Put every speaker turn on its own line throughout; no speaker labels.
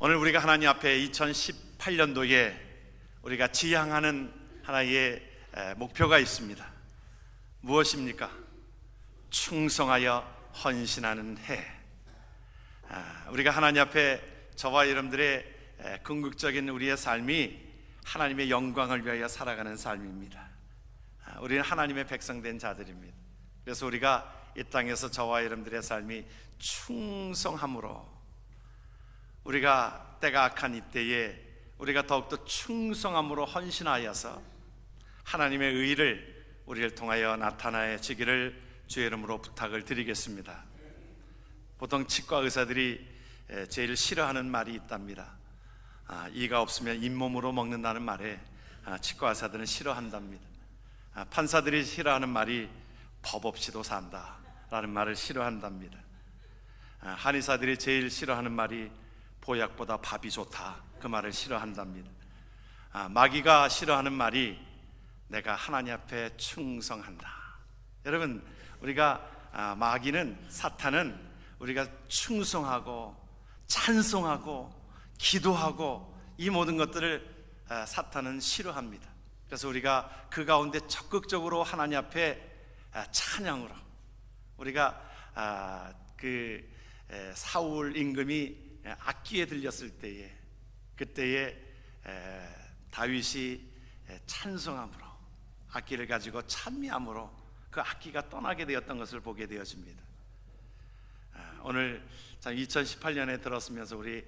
오늘 우리가 하나님 앞에 2018년도에 우리가 지향하는 하나의 목표가 있습니다. 무엇입니까? 충성하여 헌신하는 해. 우리가 하나님 앞에 저와 여러분들의 궁극적인 우리의 삶이 하나님의 영광을 위하여 살아가는 삶입니다. 우리는 하나님의 백성된 자들입니다. 그래서 우리가 이 땅에서 저와 여러분들의 삶이 충성함으로, 우리가 때가 악한 이때에 우리가 더욱더 충성함으로 헌신하여서 하나님의 의를 우리를 통하여 나타내지기를 주의 이름으로 부탁을 드리겠습니다. 보통 치과 의사들이 제일 싫어하는 말이 있답니다. 이가 없으면 잇몸으로 먹는다는 말에 치과 의사들은 싫어한답니다. 판사들이 싫어하는 말이 법 없이도 산다 라는 말을 싫어한답니다. 한의사들이 제일 싫어하는 말이 보약보다 밥이 좋다, 그 말을 싫어한답니다. 마귀가 싫어하는 말이 내가 하나님 앞에 충성한다. 여러분, 우리가 마귀는, 사탄은 우리가 충성하고 찬송하고 기도하고 이 모든 것들을 사탄은 싫어합니다. 그래서 우리가 그 가운데 적극적으로 하나님 앞에 찬양으로, 우리가 사울 임금이 악기에 들렸을 때에, 그때에 다윗이 찬송함으로, 악기를 가지고 찬미함으로 그 악기가 떠나게 되었던 것을 보게 되어집니다. 오늘 참 2018년에 들었으면서 우리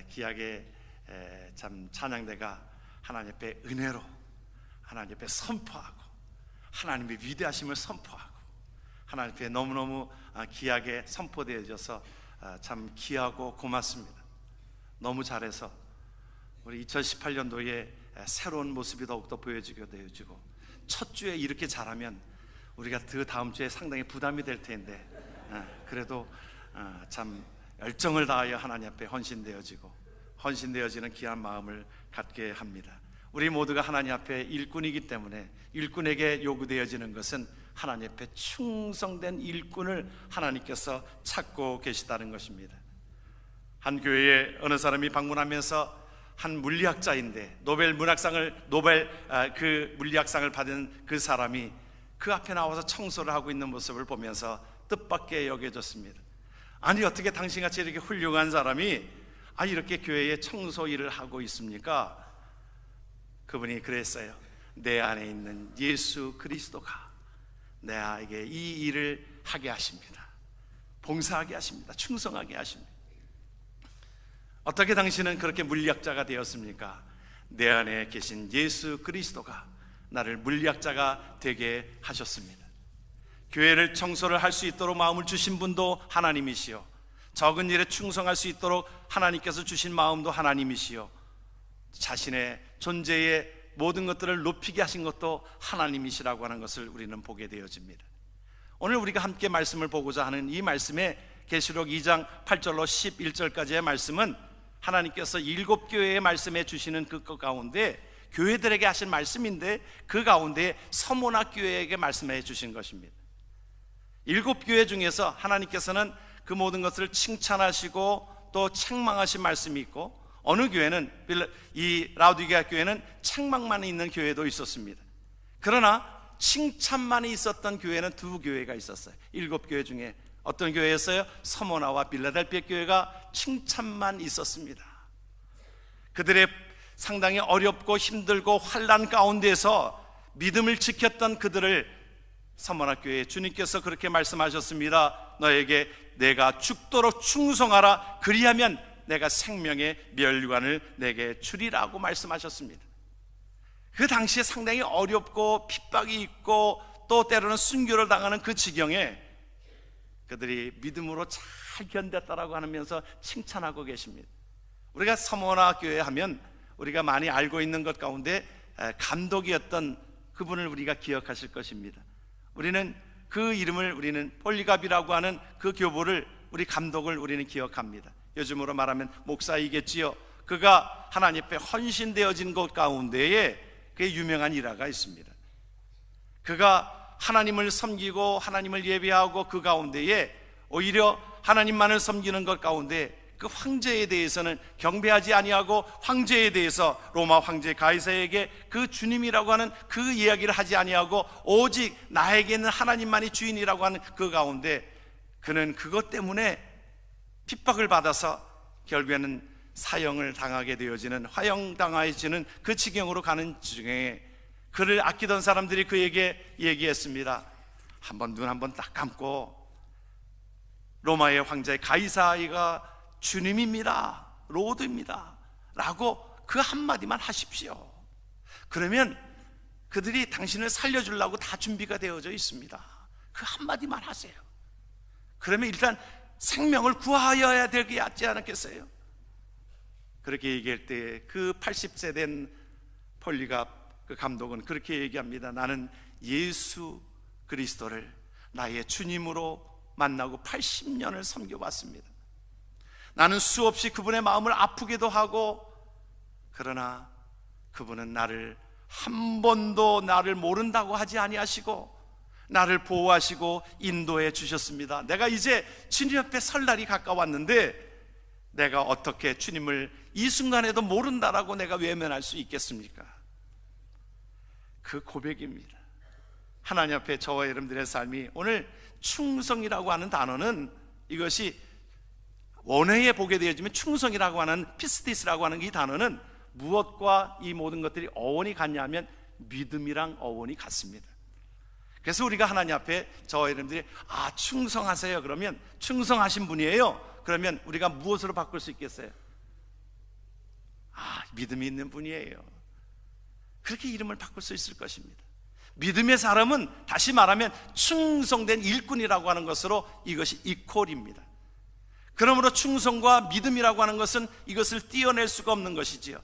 기약의 참 찬양대가 하나님 앞에 은혜로, 하나님 앞에 선포하고, 하나님의 위대하심을 선포하고, 하나님 앞에 너무너무 귀하게 선포되어져서 참 귀하고 고맙습니다. 너무 잘해서 우리 2018년도에 새로운 모습이 더욱더 보여지게 되어지고, 첫 주에 이렇게 잘하면 우리가 그 다음 주에 상당히 부담이 될 텐데, 그래도 참 열정을 다하여 하나님 앞에 헌신되어지는 귀한 마음을 갖게 합니다. 우리 모두가 하나님 앞에 일꾼이기 때문에 일꾼에게 요구되어지는 것은 하나님 앞에 충성된 일꾼을 하나님께서 찾고 계시다는 것입니다. 한 교회에 어느 사람이 방문하면서 한 물리학자인데 노벨 물리학상을 받은 그 사람이 그 앞에 나와서 청소를 하고 있는 모습을 보면서 뜻밖의 여겨졌습니다. 아니, 어떻게 당신같이 이렇게 훌륭한 사람이 이렇게 교회에 청소 일을 하고 있습니까? 그분이 그랬어요. 내 안에 있는 예수 그리스도가 내게 이 일을 하게 하십니다. 봉사하게 하십니다. 충성하게 하십니다. 어떻게 당신은 그렇게 물리학자가 되었습니까? 내 안에 계신 예수 그리스도가 나를 물리학자가 되게 하셨습니다. 교회를 청소를 할 수 있도록 마음을 주신 분도 하나님이시요, 적은 일에 충성할 수 있도록 하나님께서 주신 마음도 하나님이시요, 자신의 존재의 모든 것들을 높이게 하신 것도 하나님이시라고 하는 것을 우리는 보게 되어집니다. 오늘 우리가 함께 말씀을 보고자 하는 이 말씀의 계시록 2장 8절로 11절까지의 말씀은 하나님께서 7교회에 말씀해 주시는 그 가운데 교회들에게 하신 말씀인데, 그 가운데 서모나 교회에게 말씀해 주신 것입니다. 7교회 중에서 하나님께서는 그 모든 것을 칭찬하시고 또 책망하신 말씀이 있고, 어느 교회는, 이 라우디게아 교회는 책망만 있는 교회도 있었습니다. 그러나 칭찬만이 있었던 교회는 2교회가 있었어요. 7교회 중에 어떤 교회였어요? 서모나와 빌라델피아 교회가 칭찬만 있었습니다. 그들의 상당히 어렵고 힘들고 환난 가운데서 믿음을 지켰던 그들을 서모나 교회 주님께서 그렇게 말씀하셨습니다. 너에게 내가 죽도록 충성하라, 그리하면 내가 생명의 멸류관을 내게 주리라고 말씀하셨습니다. 그 당시에 상당히 어렵고 핍박이 있고 또 때로는 순교를 당하는 그 지경에 그들이 믿음으로 잘 견뎠다라고 하면서 칭찬하고 계십니다. 우리가 서모나 교회 하면 우리가 많이 알고 있는 것 가운데 감독이었던 그분을 우리가 기억하실 것입니다. 우리는 그 이름을, 우리는 폴리갑이라고 하는 그 교보를, 우리 감독을 우리는 기억합니다. 요즘으로 말하면 목사이겠지요. 그가 하나님 앞에 헌신되어진 것 가운데에 그의 유명한 일화가 있습니다. 그가 하나님을 섬기고 하나님을 예배하고 그 가운데에 오히려 하나님만을 섬기는 것 가운데 그 황제에 대해서는 경배하지 아니하고 황제에 대해서 로마 황제 가이사에게 그 주님이라고 하는 그 이야기를 하지 아니하고 오직 나에게는 하나님만이 주인이라고 하는 그 가운데 그는 그것 때문에 핍박을 받아서 결국에는 사형을 당하게 되어지는, 화형당해지는 그 지경으로 가는 중에 그를 아끼던 사람들이 그에게 얘기했습니다. 한번 눈 한번 딱 감고 로마의 황제 가이사이가 주님입니다, 로드입니다 라고 그 한마디만 하십시오. 그러면 그들이 당신을 살려주려고 다 준비가 되어져 있습니다. 그 한마디만 하세요. 그러면 일단 생명을 구하여야 되지 않겠어요? 그렇게 얘기할 때 그 80세 된 폴리갑 그 감독은 그렇게 얘기합니다. 나는 예수 그리스도를 나의 주님으로 만나고 80년을 섬겨왔습니다. 나는 수없이 그분의 마음을 아프게도 하고, 그러나 그분은 나를 한 번도 나를 모른다고 하지 아니하시고 나를 보호하시고 인도해 주셨습니다. 내가 이제 주님 옆에 설 날이 가까웠는데 내가 어떻게 주님을 이 순간에도 모른다라고 내가 외면할 수 있겠습니까? 그 고백입니다. 하나님 앞에 저와 여러분들의 삶이, 오늘 충성이라고 하는 단어는 이것이 원어에 보게 되어지면 충성이라고 하는 피스티스라고 하는 이 단어는 무엇과 이 모든 것들이 어원이 같냐면 믿음이랑 어원이 같습니다. 그래서 우리가 하나님 앞에 저와 여러분들이 충성하세요 그러면 충성하신 분이에요. 그러면 우리가 무엇으로 바꿀 수 있겠어요? 믿음이 있는 분이에요. 그렇게 이름을 바꿀 수 있을 것입니다. 믿음의 사람은 다시 말하면 충성된 일꾼이라고 하는 것으로 이것이 이퀄입니다. 그러므로 충성과 믿음이라고 하는 것은 이것을 떼어낼 수가 없는 것이지요.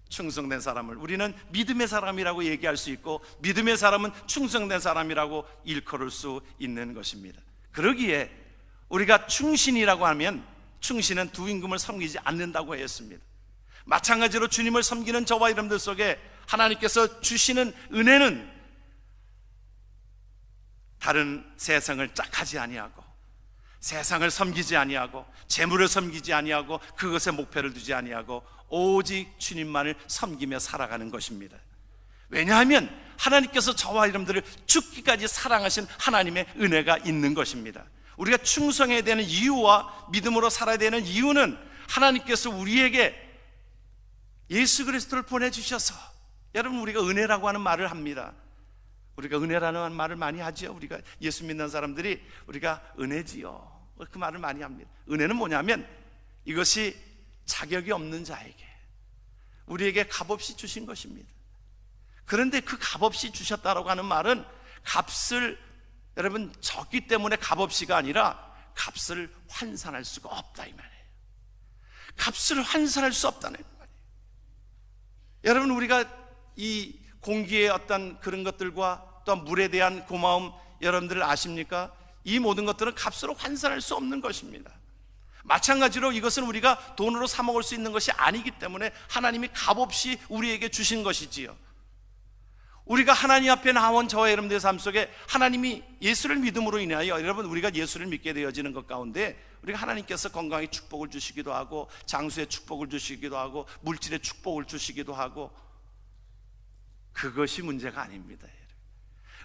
충성된 사람을 우리는 믿음의 사람이라고 얘기할 수 있고, 믿음의 사람은 충성된 사람이라고 일컬을 수 있는 것입니다. 그러기에 우리가 충신이라고 하면, 충신은 두 임금을 섬기지 않는다고 했습니다. 마찬가지로 주님을 섬기는 저와 여러분들 속에 하나님께서 주시는 은혜는 다른 세상을 짝하지 아니하고, 세상을 섬기지 아니하고, 재물을 섬기지 아니하고, 그것에 목표를 두지 아니하고 오직 주님만을 섬기며 살아가는 것입니다. 왜냐하면 하나님께서 저와 여러분들을 죽기까지 사랑하신 하나님의 은혜가 있는 것입니다. 우리가 충성해야 되는 이유와 믿음으로 살아야 되는 이유는 하나님께서 우리에게 예수 그리스도를 보내주셔서, 여러분 우리가 은혜라고 하는 말을 합니다. 우리가 은혜라는 말을 많이 하지요. 우리가 예수 믿는 사람들이 우리가 은혜지요, 그 말을 많이 합니다. 은혜는 뭐냐면 이것이 자격이 없는 자에게 우리에게 값없이 주신 것입니다. 그런데 그 값없이 주셨다라고 하는 말은 값을, 여러분 졌기 때문에 값없이가 아니라 값을 환산할 수가 없다 이 말이에요. 값을 환산할 수 없다는 말이에요. 여러분 우리가 이 공기의 어떤 그런 것들과 또 물에 대한 고마움 여러분들 아십니까? 이 모든 것들은 값으로 환산할 수 없는 것입니다. 마찬가지로 이것은 우리가 돈으로 사 먹을 수 있는 것이 아니기 때문에 하나님이 값없이 우리에게 주신 것이지요. 우리가 하나님 앞에 나온 저와 여러분들의 삶 속에 하나님이 예수를 믿음으로 인하여, 여러분 우리가 예수를 믿게 되어지는 것 가운데 우리가 하나님께서 건강의 축복을 주시기도 하고, 장수의 축복을 주시기도 하고, 물질의 축복을 주시기도 하고, 그것이 문제가 아닙니다.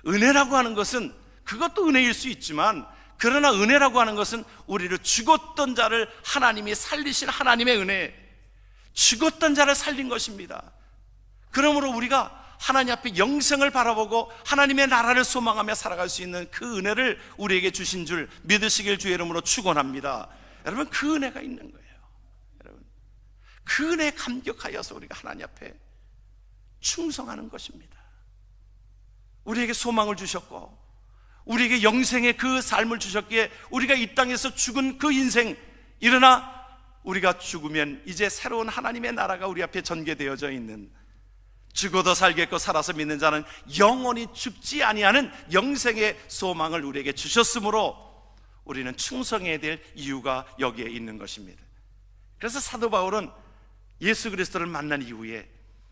은혜라고 하는 것은 그것도 은혜일 수 있지만, 그러나 은혜라고 하는 것은 우리를 죽었던 자를 하나님이 살리신 하나님의 은혜, 죽었던 자를 살린 것입니다. 그러므로 우리가 하나님 앞에 영생을 바라보고 하나님의 나라를 소망하며 살아갈 수 있는 그 은혜를 우리에게 주신 줄 믿으시길 주의 이름으로 축원합니다. 여러분 그 은혜가 있는 거예요. 여러분 그 은혜에 감격하여서 우리가 하나님 앞에 충성하는 것입니다. 우리에게 소망을 주셨고 우리에게 영생의 그 삶을 주셨기에 우리가 이 땅에서 죽은 그 인생, 일어나 우리가 죽으면 이제 새로운 하나님의 나라가 우리 앞에 전개되어져 있는, 죽어도 살겠고 살아서 믿는 자는 영원히 죽지 아니하는 영생의 소망을 우리에게 주셨으므로 우리는 충성해야 될 이유가 여기에 있는 것입니다. 그래서 사도 바울은 예수 그리스도를 만난 이후에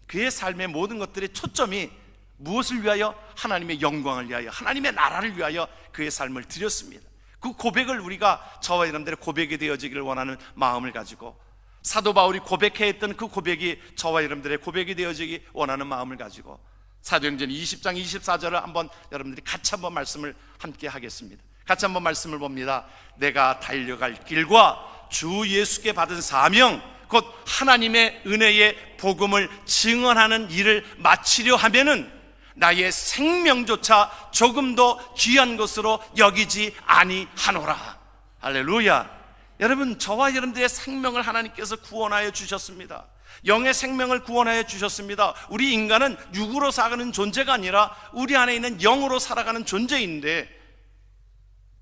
그의 삶의 모든 것들의 초점이 무엇을 위하여? 하나님의 영광을 위하여, 하나님의 나라를 위하여 그의 삶을 드렸습니다. 그 고백을 우리가 저와 여러분들의 고백이 되어지기를 원하는 마음을 가지고, 사도 바울이 고백해 했던 그 고백이 저와 여러분들의 고백이 되어지기 원하는 마음을 가지고 사도행전 20장 24절을 한번 여러분들이 같이 한번 말씀을 함께 하겠습니다. 같이 한번 말씀을 봅니다. 내가 달려갈 길과 주 예수께 받은 사명, 곧 하나님의 은혜의 복음을 증언하는 일을 마치려 하면은 나의 생명조차 조금 더 귀한 것으로 여기지 아니하노라. 할렐루야. 여러분, 저와 여러분들의 생명을 하나님께서 구원하여 주셨습니다. 영의 생명을 구원하여 주셨습니다. 우리 인간은 육으로 살아가는 존재가 아니라 우리 안에 있는 영으로 살아가는 존재인데,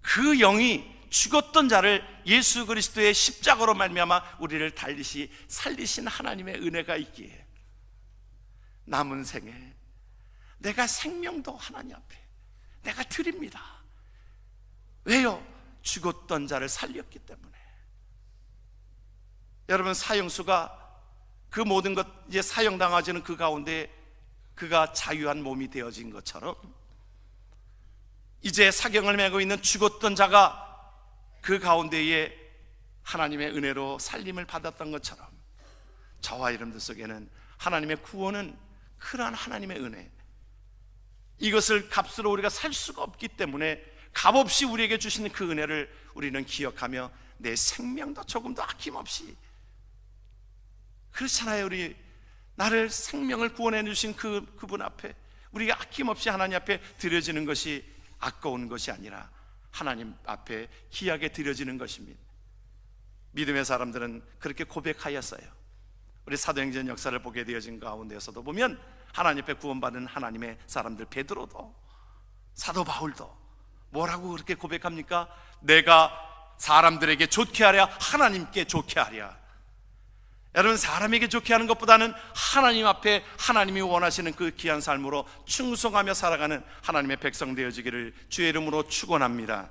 그 영이 죽었던 자를 예수 그리스도의 십자가로 말미암아 우리를 달리시 살리신 하나님의 은혜가 있기에 남은 생에 내가 생명도 하나님 앞에 내가 드립니다. 왜요? 죽었던 자를 살렸기 때문에. 여러분, 사형수가 그 모든 것 이제 사형당하지는 그 가운데 그가 자유한 몸이 되어진 것처럼, 이제 사경을 메고 있는 죽었던 자가 그 가운데에 하나님의 은혜로 살림을 받았던 것처럼, 저와 여러분들 속에는 하나님의 구원은 그러한 하나님의 은혜, 이것을 값으로 우리가 살 수가 없기 때문에 값없이 우리에게 주시는 그 은혜를 우리는 기억하며 내 생명도 조금 더 아낌없이, 그렇잖아요. 우리 나를 생명을 구원해 주신 그분 앞에 우리가 아낌없이 하나님 앞에 드려지는 것이 아까운 것이 아니라 하나님 앞에 귀하게 드려지는 것입니다. 믿음의 사람들은 그렇게 고백하였어요. 우리 사도행전 역사를 보게 되어진 가운데에서도 보면 하나님 앞에 구원받은 하나님의 사람들, 베드로도 사도 바울도 뭐라고 그렇게 고백합니까? 내가 사람들에게 좋게 하랴 하나님께 좋게 하랴. 여러분, 사람에게 좋게 하는 것보다는 하나님 앞에 하나님이 원하시는 그 귀한 삶으로 충성하며 살아가는 하나님의 백성 되어지기를 주의 이름으로 축원합니다.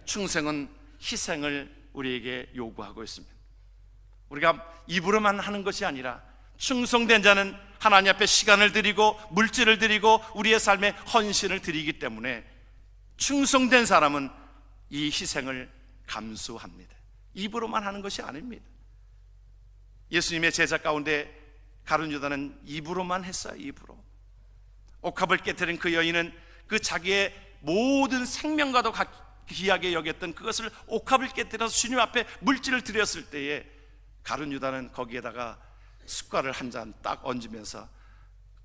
충성은 희생을 우리에게 요구하고 있습니다. 우리가 입으로만 하는 것이 아니라 충성된 자는 하나님 앞에 시간을 드리고 물질을 드리고 우리의 삶에 헌신을 드리기 때문에 충성된 사람은 이 희생을 감수합니다. 입으로만 하는 것이 아닙니다. 예수님의 제자 가운데 가룟 유다는 입으로만 했어요. 입으로. 옥합을 깨뜨린 그 여인은 그 자기의 모든 생명과도 귀하게 여겼던 그것을 옥합을 깨뜨려서 주님 앞에 물질을 드렸을 때에 가룟 유다는 거기에다가 숟갈을 한 잔 딱 얹으면서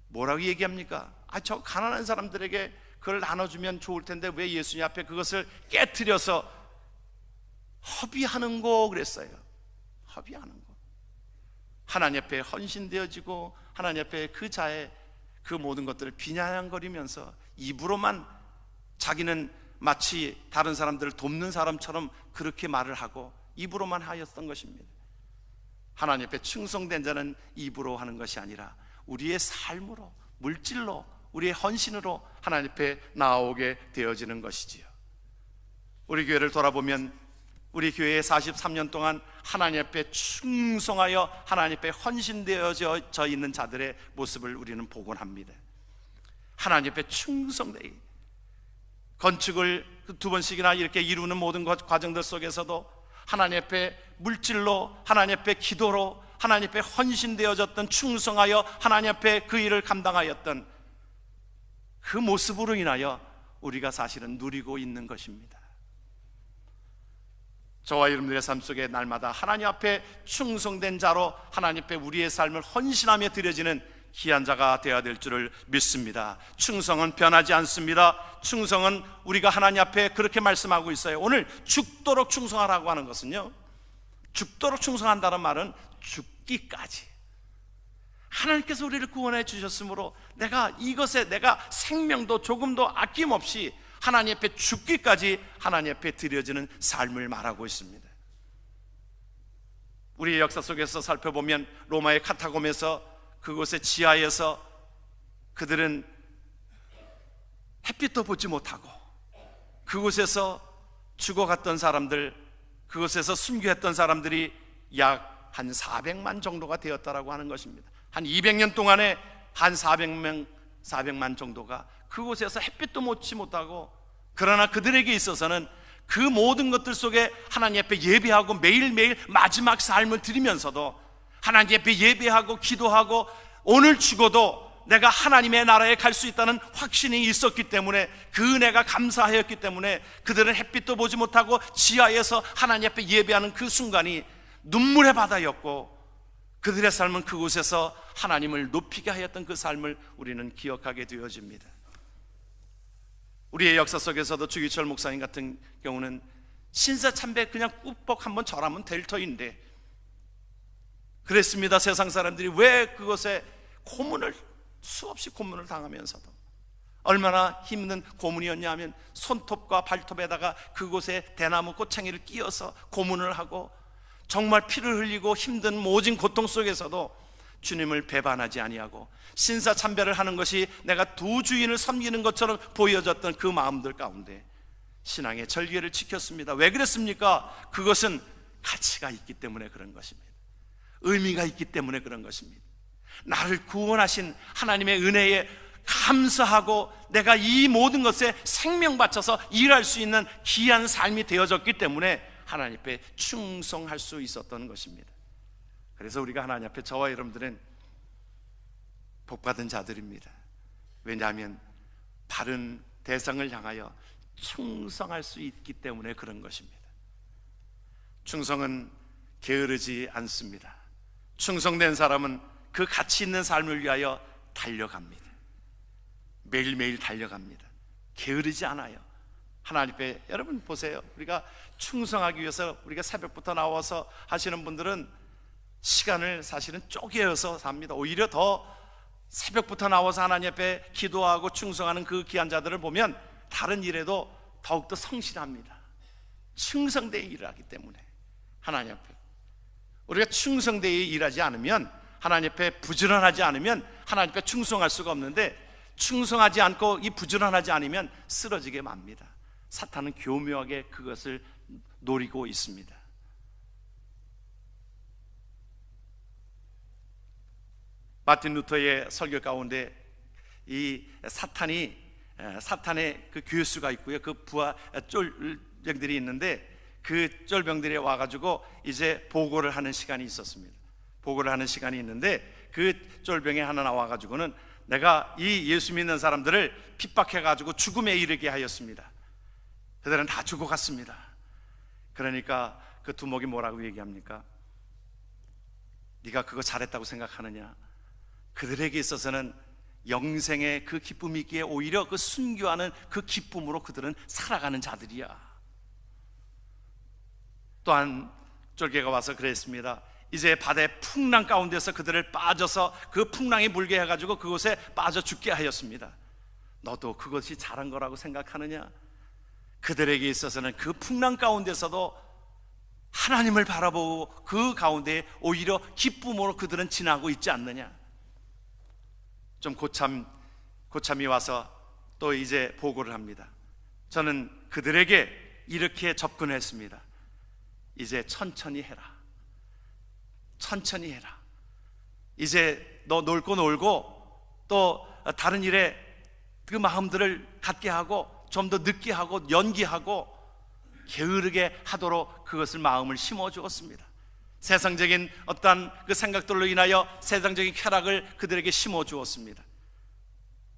뭐라고 얘기합니까? 저 가난한 사람들에게 그걸 나눠주면 좋을 텐데 왜 예수님 앞에 그것을 깨뜨려서 허비하는 거 그랬어요. 허비하는 거. 하나님 앞에 헌신되어지고 하나님 앞에 그 자의 그 모든 것들을 비난거리면서 입으로만 자기는 마치 다른 사람들을 돕는 사람처럼 그렇게 말을 하고 입으로만 하였던 것입니다. 하나님 앞에 충성된 자는 입으로 하는 것이 아니라 우리의 삶으로, 물질로, 우리의 헌신으로 하나님 앞에 나오게 되어지는 것이지요. 우리 교회를 돌아보면 우리 교회에 43년 동안 하나님 앞에 충성하여 하나님 앞에 헌신되어져 있는 자들의 모습을 우리는 보곤 합니다. 하나님 앞에 충성되이 건축을 2번씩이나 이렇게 이루는 모든 과정들 속에서도 하나님 앞에 물질로, 하나님 앞에 기도로, 하나님 앞에 헌신되어졌던, 충성하여 하나님 앞에 그 일을 감당하였던 그 모습으로 인하여 우리가 사실은 누리고 있는 것입니다. 저와 여러분들의 삶 속에 날마다 하나님 앞에 충성된 자로 하나님 앞에 우리의 삶을 헌신하며 드려지는 귀한 자가 되어야 될 줄을 믿습니다. 충성은 변하지 않습니다. 충성은 우리가 하나님 앞에 그렇게 말씀하고 있어요. 오늘 죽도록 충성하라고 하는 것은요, 죽도록 충성한다는 말은 죽기까지, 하나님께서 우리를 구원해 주셨으므로 내가 이것에 내가 생명도 조금도 아낌없이 하나님 앞에 죽기까지 하나님 앞에 드려지는 삶을 말하고 있습니다. 우리의 역사 속에서 살펴보면 로마의 카타콤에서, 그곳의 지하에서 그들은 햇빛도 보지 못하고 그곳에서 죽어갔던 사람들, 그곳에서 순교했던 사람들이 약 한 400만 정도가 되었다라고 하는 것입니다. 한 200년 동안에 한 400만 정도가 그곳에서 햇빛도 보지 못하고, 그러나 그들에게 있어서는 그 모든 것들 속에 하나님 앞에 예배하고 매일매일 마지막 삶을 드리면서도 하나님 앞에 예배하고 기도하고 오늘 죽어도 내가 하나님의 나라에 갈 수 있다는 확신이 있었기 때문에, 그 은혜가 감사하였기 때문에 그들은 햇빛도 보지 못하고 지하에서 하나님 앞에 예배하는 그 순간이 눈물의 바다였고, 그들의 삶은 그곳에서 하나님을 높이게 하였던 그 삶을 우리는 기억하게 되어집니다. 우리의 역사 속에서도 주기철 목사님 같은 경우는 신사참배 그냥 꾹뻑 한번 절하면 될 터인데 그랬습니다. 세상 사람들이 왜 그것에 수없이 고문을 당하면서도 얼마나 힘든 고문이었냐 하면 손톱과 발톱에다가 그곳에 대나무 꼬챙이를 끼워서 고문을 하고 정말 피를 흘리고 힘든 모진 고통 속에서도 주님을 배반하지 아니하고 신사참배를 하는 것이 내가 두 주인을 섬기는 것처럼 보여졌던 그 마음들 가운데 신앙의 절개를 지켰습니다. 왜 그랬습니까? 그것은 가치가 있기 때문에 그런 것입니다. 의미가 있기 때문에 그런 것입니다. 나를 구원하신 하나님의 은혜에 감사하고 내가 이 모든 것에 생명 바쳐서 일할 수 있는 귀한 삶이 되어졌기 때문에 하나님 앞에 충성할 수 있었던 것입니다. 그래서 우리가 하나님 앞에, 저와 여러분들은 복받은 자들입니다. 왜냐하면 바른 대상을 향하여 충성할 수 있기 때문에 그런 것입니다. 충성은 게으르지 않습니다. 충성된 사람은 그 가치 있는 삶을 위하여 달려갑니다. 매일매일 달려갑니다. 게으르지 않아요. 하나님 앞에, 여러분 보세요. 우리가 충성하기 위해서 우리가 새벽부터 나와서 하시는 분들은 시간을 사실은 쪼개어서 삽니다. 오히려 더 새벽부터 나와서 하나님 앞에 기도하고 충성하는 그 귀한 자들을 보면 다른 일에도 더욱더 성실합니다. 충성되이 일하기 때문에. 하나님 앞에 우리가 충성되이 일하지 않으면, 하나님 앞에 부지런하지 않으면 하나님 앞에 충성할 수가 없는데, 충성하지 않고 이 부지런하지 않으면 쓰러지게 맙니다. 사탄은 교묘하게 그것을 노리고 있습니다. 마틴 루터의 설교 가운데 이 사탄의 그 교수가 있고요, 그 부하 쫄병들이 있는데 그 쫄병들이 와가지고 이제 보고를 하는 시간이 있었습니다. 보고를 하는 시간이 있는데 그 쫄병이 하나 나와가지고는 내가 이 예수 믿는 사람들을 핍박해가지고 죽음에 이르게 하였습니다. 그들은 다 죽어갔습니다. 그러니까 그 두목이 뭐라고 얘기합니까? 네가 그거 잘했다고 생각하느냐? 그들에게 있어서는 영생의 그 기쁨이 있기에 오히려 그 순교하는 그 기쁨으로 그들은 살아가는 자들이야. 또한 쫄개가 와서 그랬습니다. 이제 바다의 풍랑 가운데서 그들을 빠져서 그 풍랑이 물게 해가지고 그곳에 빠져 죽게 하였습니다. 너도 그것이 잘한 거라고 생각하느냐? 그들에게 있어서는 그 풍랑 가운데서도 하나님을 바라보고 그 가운데 오히려 기쁨으로 그들은 지나고 있지 않느냐? 좀 고참이 와서 또 이제 보고를 합니다. 저는 그들에게 이렇게 접근했습니다. 이제 천천히 해라. 천천히 해라. 이제 너 놀고 또 다른 일에 그 마음들을 갖게 하고 좀 더 늦게 하고 연기하고 게으르게 하도록 그것을 마음을 심어 주었습니다. 세상적인 어떤 그 생각들로 인하여 세상적인 쾌락을 그들에게 심어 주었습니다.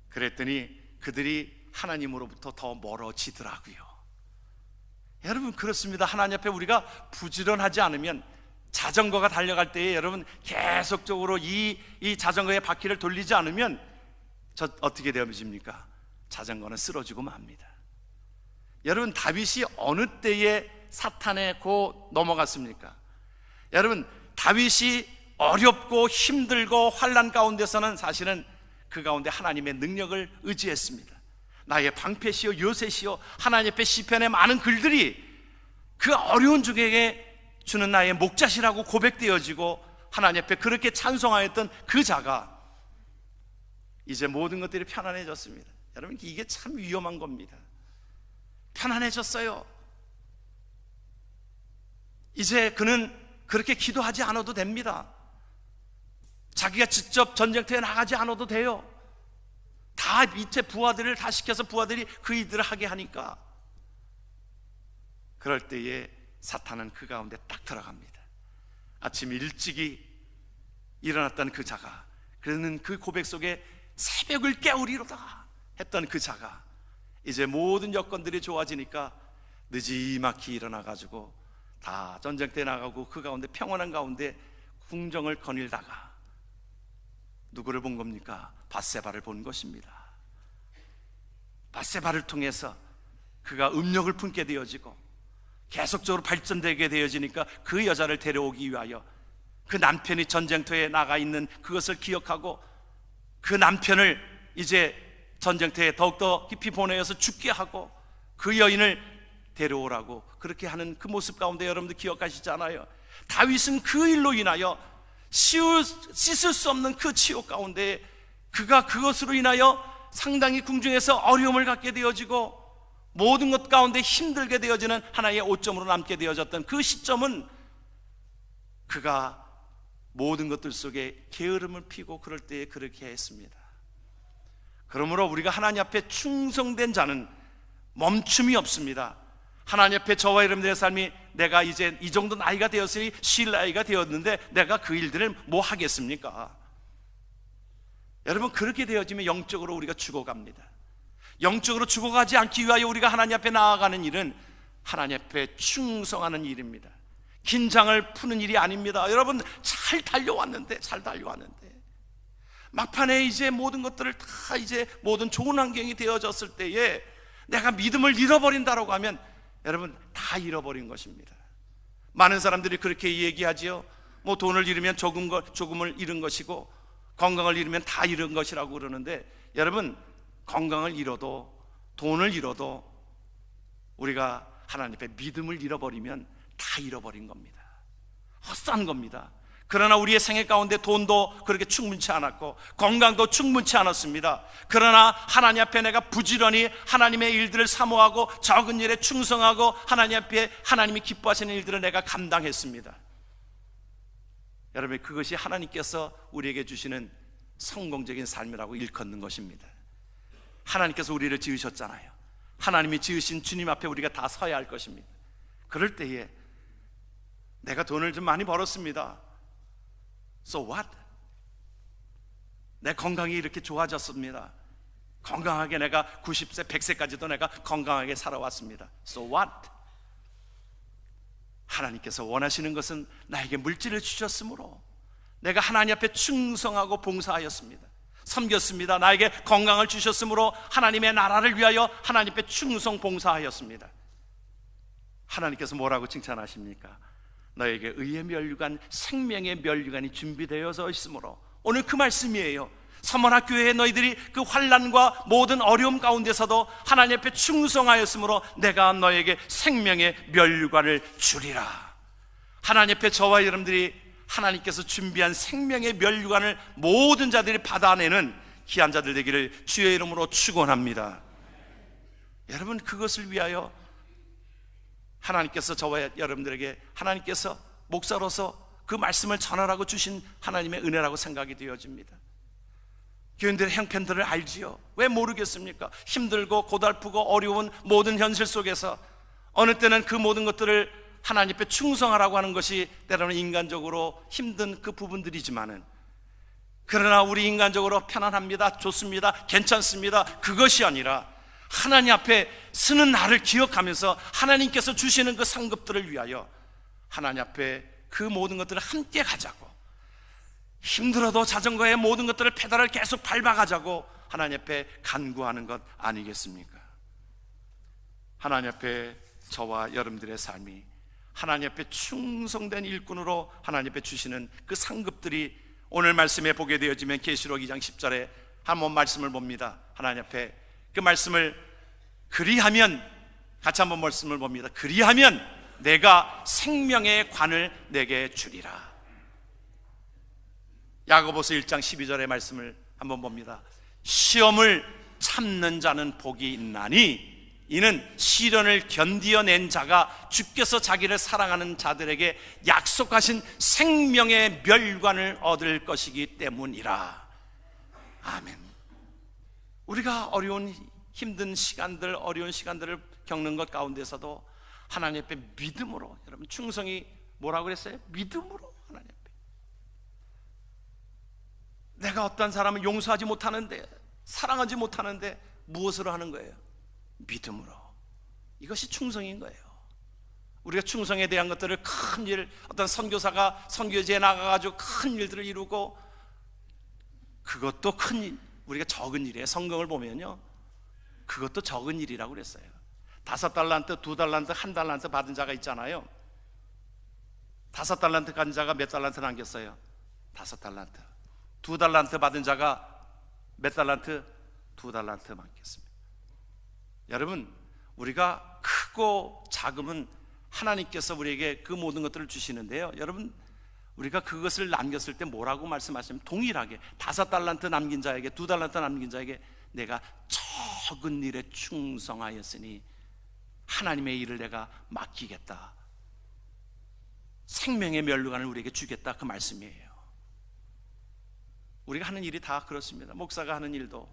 그랬더니 그들이 하나님으로부터 더 멀어지더라고요. 여러분 그렇습니다. 하나님 앞에 우리가 부지런하지 않으면, 자전거가 달려갈 때에 여러분 계속적으로 이 자전거의 바퀴를 돌리지 않으면 어떻게 되어집니까? 자전거는 쓰러지고 맙니다. 여러분 다윗이 어느 때에 사탄에 넘어갔습니까? 여러분 다윗이 어렵고 힘들고 환난 가운데서는 사실은 그 가운데 하나님의 능력을 의지했습니다. 나의 방패시요 요새시요, 하나님 앞에 시편의 많은 글들이 그 어려운 중에 주는 나의 목자시라고 고백되어지고 하나님 앞에 그렇게 찬송하였던 그 자가 이제 모든 것들이 편안해졌습니다. 여러분 이게 참 위험한 겁니다. 편안해졌어요. 이제 그는 그렇게 기도하지 않아도 됩니다. 자기가 직접 전쟁터에 나가지 않아도 돼요. 다 밑에 부하들을 다 시켜서 부하들이 그 일들을 하게 하니까 그럴 때에 사탄은 그 가운데 딱 들어갑니다. 아침 일찍이 일어났던 그 자가, 그러는 그 고백 속에 새벽을 깨우리로다 했던 그 자가 이제 모든 여건들이 좋아지니까 느지막이 일어나가지고 다 전쟁터에 나가고 그 가운데 평온한 가운데 궁정을 거닐다가 누구를 본 겁니까? 밧세바를 본 것입니다. 밧세바를 통해서 그가 음욕을 품게 되어지고 계속적으로 발전되게 되어지니까 그 여자를 데려오기 위하여 그 남편이 전쟁터에 나가 있는 그것을 기억하고 그 남편을 이제 전쟁터에 더욱더 깊이 보내어서 죽게 하고 그 여인을 데려오라고 그렇게 하는 그 모습 가운데 여러분들 기억하시잖아요. 다윗은 그 일로 인하여 씻을 수 없는 그 치욕 가운데 그가 그것으로 인하여 상당히 궁중에서 어려움을 갖게 되어지고 모든 것 가운데 힘들게 되어지는 하나의 오점으로 남게 되어졌던 그 시점은 그가 모든 것들 속에 게으름을 피고 그럴 때에 그렇게 했습니다. 그러므로 우리가 하나님 앞에 충성된 자는 멈춤이 없습니다. 하나님 앞에 저와 여러분들의 삶이 내가 이제 이 정도 나이가 되었으니 쉴 나이가 되었는데 내가 그 일들을 뭐 하겠습니까? 여러분, 그렇게 되어지면 영적으로 우리가 죽어갑니다. 영적으로 죽어가지 않기 위하여 우리가 하나님 앞에 나아가는 일은 하나님 앞에 충성하는 일입니다. 긴장을 푸는 일이 아닙니다. 여러분, 잘 달려왔는데 막판에 이제 모든 것들을 다 이제 모든 좋은 환경이 되어졌을 때에 내가 믿음을 잃어버린다라고 하면 여러분 다 잃어버린 것입니다. 많은 사람들이 그렇게 얘기하지요. 뭐 돈을 잃으면 조금을 잃은 것이고 건강을 잃으면 다 잃은 것이라고 그러는데, 여러분, 건강을 잃어도 돈을 잃어도 우리가 하나님 앞에 믿음을 잃어버리면 다 잃어버린 겁니다. 헛산 겁니다. 그러나 우리의 생애 가운데 돈도 그렇게 충분치 않았고 건강도 충분치 않았습니다. 그러나 하나님 앞에 내가 부지런히 하나님의 일들을 사모하고 적은 일에 충성하고 하나님 앞에 하나님이 기뻐하시는 일들을 내가 감당했습니다. 여러분, 그것이 하나님께서 우리에게 주시는 성공적인 삶이라고 일컫는 것입니다. 하나님께서 우리를 지으셨잖아요. 하나님이 지으신 주님 앞에 우리가 다 서야 할 것입니다. 그럴 때에 내가 돈을 좀 많이 벌었습니다. So what? 내 건강이 이렇게 좋아졌습니다. 건강하게 내가 90세, 100세까지도 내가 건강하게 살아왔습니다. So what? 하나님께서 원하시는 것은 나에게 물질을 주셨으므로 내가 하나님 앞에 충성하고 봉사하였습니다. 섬겼습니다. 나에게 건강을 주셨으므로 하나님의 나라를 위하여 하나님 앞에 충성 봉사하였습니다. 하나님께서 뭐라고 칭찬하십니까? 너에게 의의 면류관, 생명의 면류관이 준비되어서 있으므로. 오늘 그 말씀이에요. 서머나교회에 너희들이 그 환난과 모든 어려움 가운데서도 하나님 앞에 충성하였으므로 내가 너에게 생명의 면류관을 주리라. 하나님 앞에 저와 여러분들이 하나님께서 준비한 생명의 면류관을 모든 자들이 받아내는 귀한 자들 되기를 주의 이름으로 축원합니다. 여러분, 그것을 위하여 하나님께서 저와 여러분들에게 하나님께서 목사로서 그 말씀을 전하라고 주신 하나님의 은혜라고 생각이 되어집니다. 교인들의 형편들을 알지요. 왜 모르겠습니까? 힘들고 고달프고 어려운 모든 현실 속에서 어느 때는 그 모든 것들을 하나님 앞에 충성하라고 하는 것이 때로는 인간적으로 힘든 그 부분들이지만은, 그러나 우리 인간적으로 편안합니다, 좋습니다, 괜찮습니다, 그것이 아니라 하나님 앞에 서는 나를 기억하면서 하나님께서 주시는 그 상급들을 위하여 하나님 앞에 그 모든 것들을 함께 가자고, 힘들어도 자전거의 모든 것들을 페달을 계속 밟아가자고 하나님 앞에 간구하는 것 아니겠습니까? 하나님 앞에 저와 여러분들의 삶이 하나님 앞에 충성된 일꾼으로 하나님 앞에 주시는 그 상급들이 오늘 말씀에 보게 되어지면 계시록 2장 10절에 한번 말씀을 봅니다. 하나님 앞에 그 말씀을, 그리하면, 같이 한번 말씀을 봅니다. 그리하면 내가 생명의 관을 내게 주리라. 야고보서 1장 12절의 말씀을 한번 봅니다. 시험을 참는 자는 복이 있나니 이는 시련을 견디어낸 자가 주께서 자기를 사랑하는 자들에게 약속하신 생명의 멸관을 얻을 것이기 때문이라. 아멘. 우리가 어려운 힘든 시간들, 어려운 시간들을 겪는 것 가운데서도 하나님 앞에 믿음으로. 여러분, 충성이 뭐라고 그랬어요? 믿음으로 하나님 앞에. 내가 어떤 사람을 용서하지 못하는데, 사랑하지 못하는데 무엇으로 하는 거예요? 믿음으로. 이것이 충성인 거예요. 우리가 충성에 대한 것들을 큰 일, 어떤 선교사가 선교지에 나가가지고 큰 일들을 이루고, 그것도 큰 일, 우리가 적은 일이에요. 성경을 보면요, 그것도 적은 일이라고 그랬어요. 5달란트, 2달란트, 1달란트 받은 자가 있잖아요. 5달란트 가진 자가 몇 달란트 남겼어요? 5달란트. 2달란트 받은 자가 몇 달란트? 2달란트 남겼습니다. 여러분, 우리가 크고 작음은 하나님께서 우리에게 그 모든 것들을 주시는데요, 여러분, 우리가 그것을 남겼을 때 뭐라고 말씀하시면, 동일하게 5달란트 남긴 자에게, 2달란트 남긴 자에게 내가 적은 일에 충성하였으니 하나님의 일을 내가 맡기겠다, 생명의 면류관을 우리에게 주겠다, 그 말씀이에요. 우리가 하는 일이 다 그렇습니다. 목사가 하는 일도,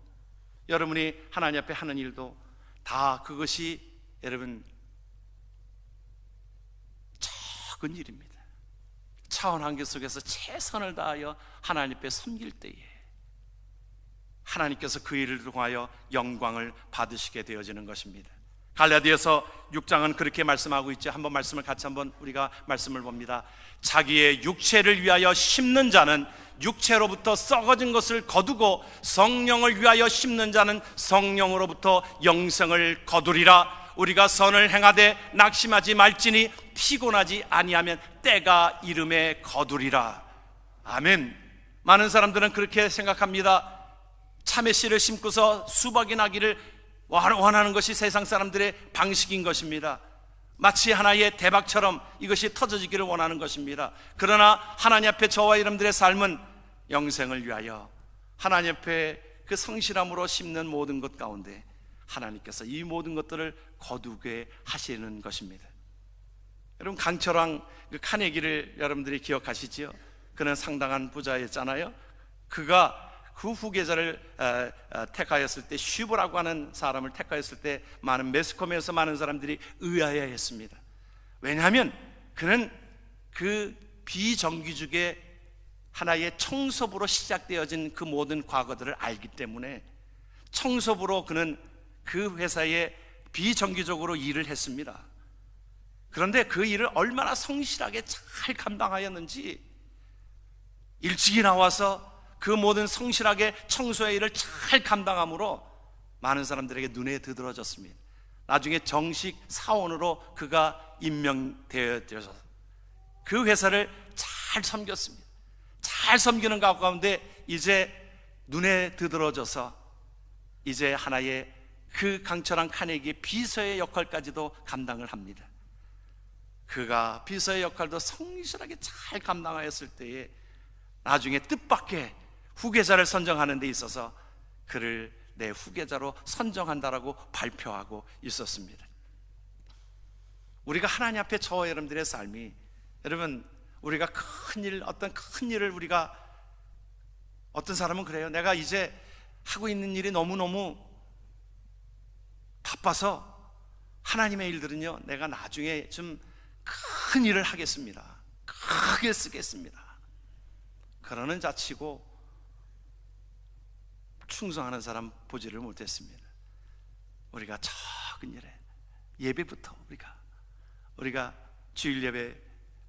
여러분이 하나님 앞에 하는 일도 다 그것이 여러분 적은 일입니다. 차원 한계 속에서 최선을 다하여 하나님 앞에 섬길 때에 하나님께서 그 일을 통하여 영광을 받으시게 되어지는 것입니다. 갈라디아서 6장은 그렇게 말씀하고 있죠. 한번 말씀을 같이 한번 우리가 말씀을 봅니다. 자기의 육체를 위하여 심는 자는 육체로부터 썩어진 것을 거두고, 성령을 위하여 심는 자는 성령으로부터 영생을 거두리라. 우리가 선을 행하되 낙심하지 말지니 피곤하지 아니하면 때가 이름에 거두리라. 아멘. 많은 사람들은 그렇게 생각합니다. 참외 씨를 심고서 수박이 나기를 원하는 것이 세상 사람들의 방식인 것입니다. 마치 하나의 대박처럼 이것이 터져지기를 원하는 것입니다. 그러나 하나님 앞에 저와 여러분들의 삶은 영생을 위하여 하나님 앞에 그 성실함으로 심는 모든 것 가운데 하나님께서 이 모든 것들을 거두게 하시는 것입니다. 여러분, 강철왕 그 카네기를 여러분들이 기억하시지요? 그는 상당한 부자였잖아요. 그가 그 후계자를 택하였을 때, 슈브라고 하는 사람을 택하였을 때 많은 매스컴에서 많은 사람들이 의아해했습니다. 왜냐하면 그는 그 비정규직의 하나의 청소부로 시작되어진 그 모든 과거들을 알기 때문에, 청소부로 그는 그 회사에 비정규적으로 일을 했습니다. 그런데 그 일을 얼마나 성실하게 잘 감당하였는지, 일찍이 나와서 그 모든 성실하게 청소의 일을 잘 감당함으로 많은 사람들에게 눈에 드러졌습니다. 나중에 정식 사원으로 그가 임명되어져서 그 회사를 잘 섬겼습니다. 잘 섬기는 가운데 이제 눈에 드러져서 이제 하나의 그 강철한 카네기의 비서의 역할까지도 감당을 합니다. 그가 비서의 역할도 성실하게 잘 감당하였을 때에 나중에 뜻밖의 후계자를 선정하는 데 있어서 그를 내 후계자로 선정한다라고 발표하고 있었습니다. 우리가 하나님 앞에 저와 여러분들의 삶이, 여러분, 우리가 어떤 큰 일을 우리가, 어떤 사람은 그래요. 내가 이제 하고 있는 일이 너무너무 바빠서 하나님의 일들은요, 내가 나중에 좀 큰 일을 하겠습니다, 크게 쓰겠습니다, 그러는 자치고 충성하는 사람 보지를 못했습니다. 우리가 적은 일에, 예배부터 우리가 주일 예배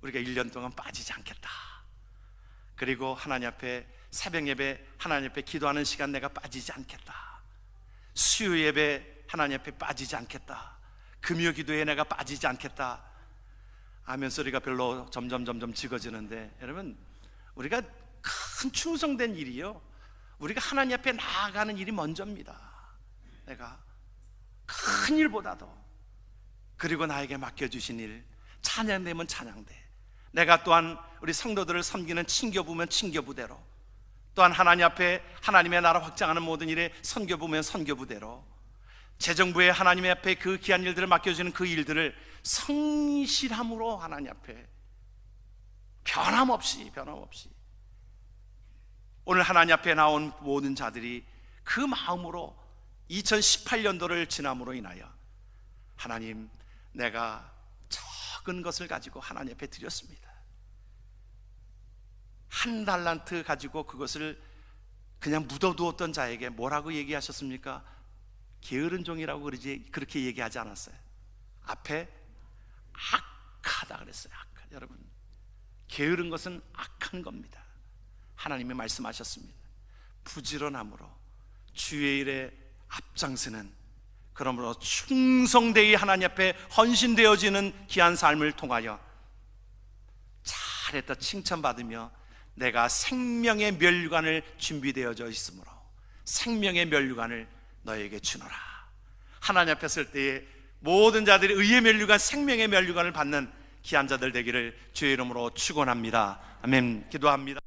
우리가 1년 동안 빠지지 않겠다, 그리고 하나님 앞에 새벽 예배, 하나님 앞에 기도하는 시간 내가 빠지지 않겠다, 수요 예배 하나님 앞에 빠지지 않겠다, 금요 기도에 내가 빠지지 않겠다. 아멘 소리가 별로 점점 적어지는데, 여러분, 우리가 큰 충성된 일이요, 우리가 하나님 앞에 나아가는 일이 먼저입니다. 내가 큰 일보다도, 그리고 나에게 맡겨주신 일, 찬양되면 찬양대, 내가 또한 우리 성도들을 섬기는 친교부면 친교부대로, 또한 하나님 앞에 하나님의 나라 확장하는 모든 일에 선교부면 선교부대로, 재정부에 하나님의 앞에 그 귀한 일들을 맡겨주는 그 일들을 성실함으로 하나님 앞에 변함없이 오늘 하나님 앞에 나온 모든 자들이 그 마음으로 2018년도를 지남으로 인하여, 하나님, 내가 적은 것을 가지고 하나님 앞에 드렸습니다. 1달란트 가지고 그것을 그냥 묻어두었던 자에게 뭐라고 얘기하셨습니까? 게으른 종이라고 그렇게 얘기하지 않았어요. 앞에 악하다 그랬어요. 악하다. 여러분, 게으른 것은 악한 겁니다. 하나님이 말씀하셨습니다. 부지런함으로 주의 일에 앞장서는, 그러므로 충성되이 하나님 앞에 헌신되어지는 귀한 삶을 통하여 잘했다 칭찬받으며 내가 생명의 면류관을 준비되어져 있으므로 생명의 면류관을 너에게 주노라. 하나님 앞에 설 때에 모든 자들이 의의 면류관, 생명의 면류관을 받는 귀한 자들 되기를 주의 이름으로 축원합니다. 아멘. 기도합니다.